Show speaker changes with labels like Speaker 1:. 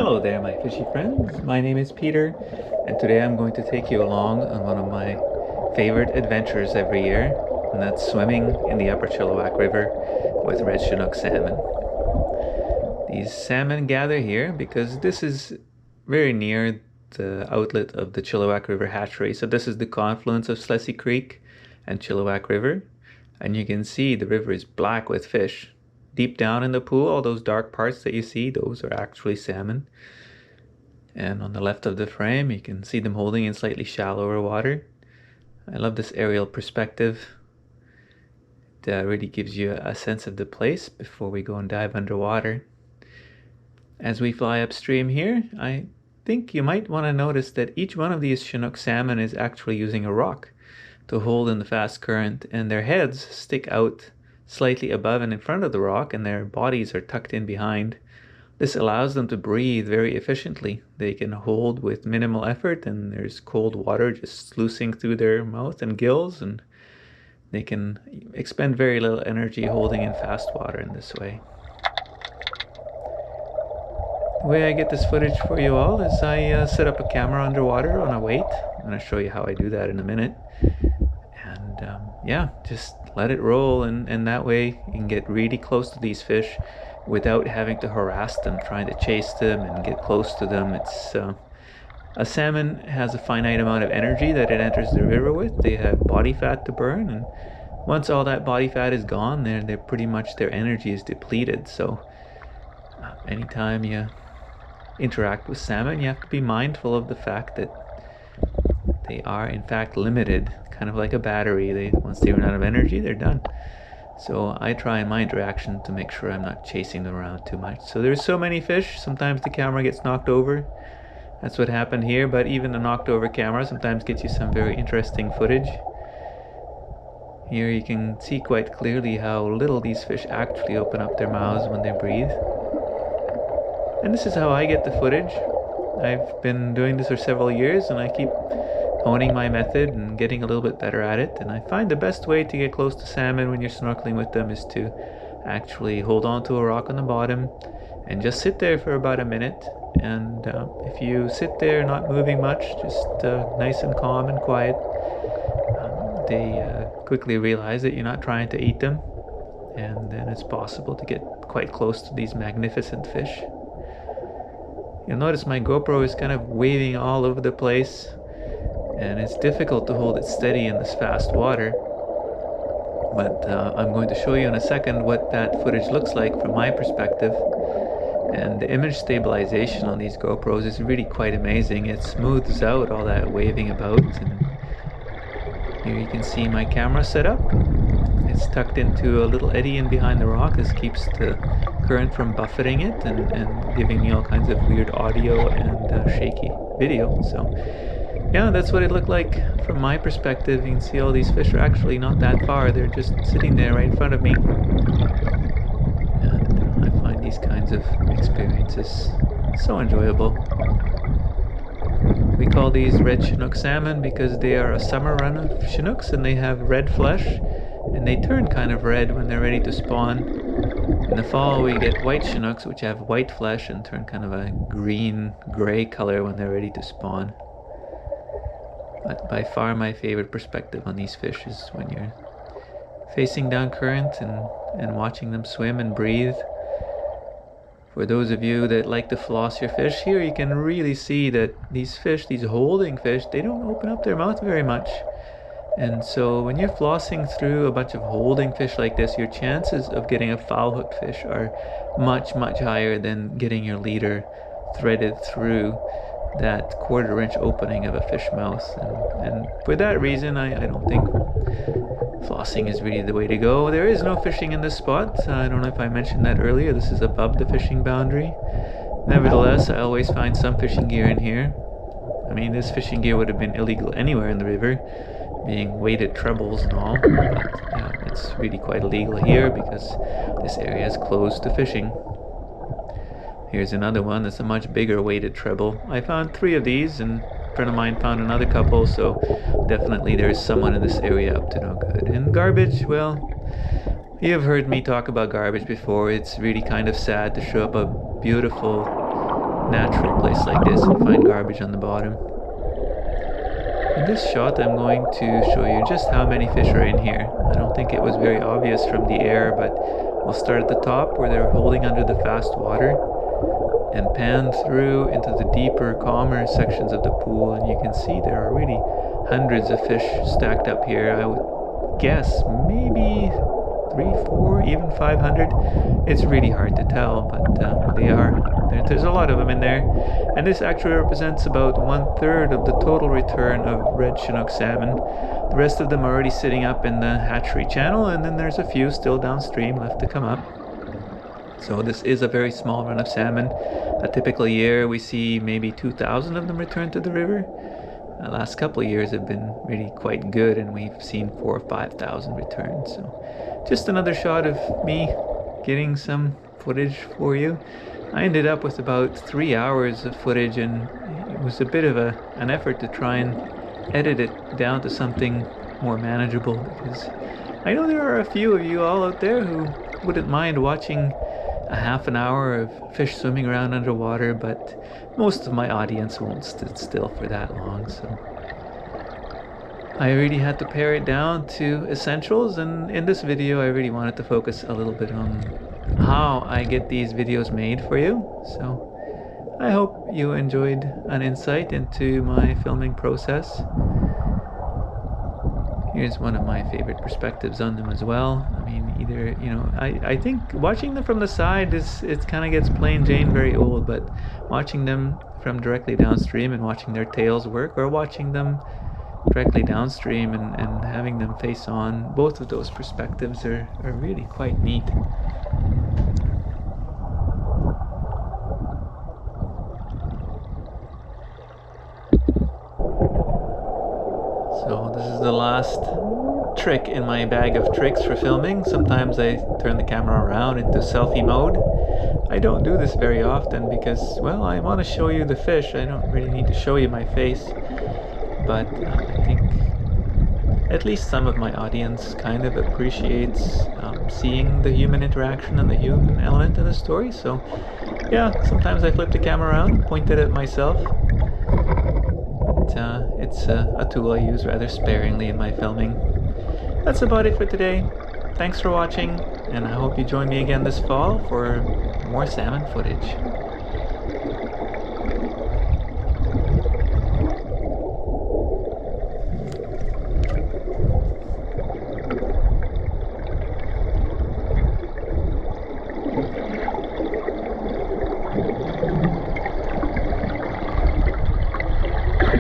Speaker 1: Hello there, my fishy friends. My name is Peter, and today I'm going to take you along on one of my favorite adventures every year, and that's swimming in the Upper Chilliwack River with red Chinook salmon. These salmon gather here because this is very near the outlet of the Chilliwack River hatchery. So this is the confluence of Slessie Creek and Chilliwack River, and you can see the river is black with fish. Deep down in the pool, all those dark parts that you see, those are actually salmon. And on the left of the frame, you can see them holding in slightly shallower water. I love this aerial perspective. It really gives you a sense of the place before we go and dive underwater. As we fly upstream here, I think you might want to notice that each one of these Chinook salmon is actually using a rock to hold in the fast current, and their heads stick out slightly above and in front of the rock, and their bodies are tucked in behind. This allows them to breathe very efficiently. They can hold with minimal effort, and there's cold water just sluicing through their mouth and gills, and they can expend very little energy holding in fast water in this way. The way I get this footage for you all is I set up a camera underwater on a weight. I'm going to show you how I do that in a minute. And yeah, just let it roll, and that way you can get really close to these fish without having to harass them, trying to chase them and get close to them. It's a salmon has a finite amount of energy that it enters the river with. They have body fat to burn, and once all that body fat is gone, they're pretty much, their energy is depleted. So anytime you interact with salmon, you have to be mindful of the fact that they are in fact limited, kind of like a battery. Once they run out of energy, they're done. So I try in my interaction to make sure I'm not chasing them around too much. So there's so many fish, sometimes the camera gets knocked over. That's what happened here, but even a knocked over camera sometimes gets you some very interesting footage. Here you can see quite clearly how little these fish actually open up their mouths when they breathe. And this is how I get the footage. I've been doing this for several years, and I keep honing my method and getting a little bit better at it. And I find the best way to get close to salmon when you're snorkeling with them is to actually hold on to a rock on the bottom and just sit there for about a minute. And if you sit there not moving much, just nice and calm and quiet, they quickly realize that you're not trying to eat them, and then it's possible to get quite close to these magnificent fish. You'll notice my GoPro is kind of waving all over the place, and it's difficult to hold it steady in this fast water. But I'm going to show you in a second what that footage looks like from my perspective. And the image stabilization on these GoPros is really quite amazing. It smooths out all that waving about. And here you can see my camera set up. It's tucked into a little eddy in behind the rock. This keeps the current from buffeting it and giving me all kinds of weird audio and shaky video. So yeah, that's what it looked like from my perspective. You can see all these fish are actually not that far. They're just sitting there right in front of me. And I find these kinds of experiences so enjoyable. We call these red Chinook salmon because they are a summer run of Chinooks, and they have red flesh, and they turn kind of red when they're ready to spawn. In the fall we get white Chinooks, which have white flesh and turn kind of a green-gray color when they're ready to spawn. But by far my favorite perspective on these fish is when you're facing down current and watching them swim and breathe. For those of you that like to floss your fish, here you can really see that these fish, these holding fish, they don't open up their mouth very much. And so when you're flossing through a bunch of holding fish like this, your chances of getting a foul hook fish are much, much higher than getting your leader threaded through that 1/4 inch opening of a fish mouth. And for that reason, I don't think flossing is really the way to go. There is no fishing in this spot. I don't know if I mentioned that earlier. This is above the fishing boundary. Nevertheless, I always find some fishing gear in here. I mean, this fishing gear would have been illegal anywhere in the river, being weighted trebles and all, but yeah, it's really quite illegal here because this area is closed to fishing. Here's another one that's a much bigger weighted treble. I found 3 of these, and a friend of mine found another couple, so definitely there's someone in this area up to no good. And garbage, well, you've heard me talk about garbage before. It's really kind of sad to show up a beautiful natural place like this and find garbage on the bottom. In this shot, I'm going to show you just how many fish are in here. I don't think it was very obvious from the air, but we'll start at the top where they're holding under the fast water and pan through into the deeper, calmer sections of the pool, and you can see there are really hundreds of fish stacked up here. I would guess maybe 3, 4, even 500. It's really hard to tell, but there's a lot of them in there, and this actually represents about 1/3 of the total return of red Chinook salmon. The rest of them are already sitting up in the hatchery channel, and then there's a few still downstream left to come up. So this is a very small run of salmon. A typical year we see maybe 2,000 of them return to the river. The last couple of years have been really quite good, and we've seen 4,000 or 5,000 returns. So just another shot of me getting some footage for you. I ended up with about 3 hours of footage, and it was a bit of an effort to try and edit it down to something more manageable, because I know there are a few of you all out there who wouldn't mind watching a half an hour of fish swimming around underwater, but most of my audience won't sit still for that long, so I really had to pare it down to essentials, and in this video I really wanted to focus a little bit on how I get these videos made for you. So I hope you enjoyed an insight into my filming process. Here's one of my favorite perspectives on them as well. I mean, either, I think watching them from the side it kind of gets plain Jane very old, but watching them from directly downstream and watching their tails work, or watching them directly downstream and having them face on, both of those perspectives are really quite neat. So this is the last trick in my bag of tricks for filming. Sometimes I turn the camera around into selfie mode. I don't do this very often because, well, I want to show you the fish. I don't really need to show you my face. But I think at least some of my audience kind of appreciates seeing the human interaction and the human element in the story. So yeah, sometimes I flip the camera around, point it at myself. It's a tool I use rather sparingly in my filming. That's about it for today. Thanks for watching, and I hope you join me again this fall for more salmon footage.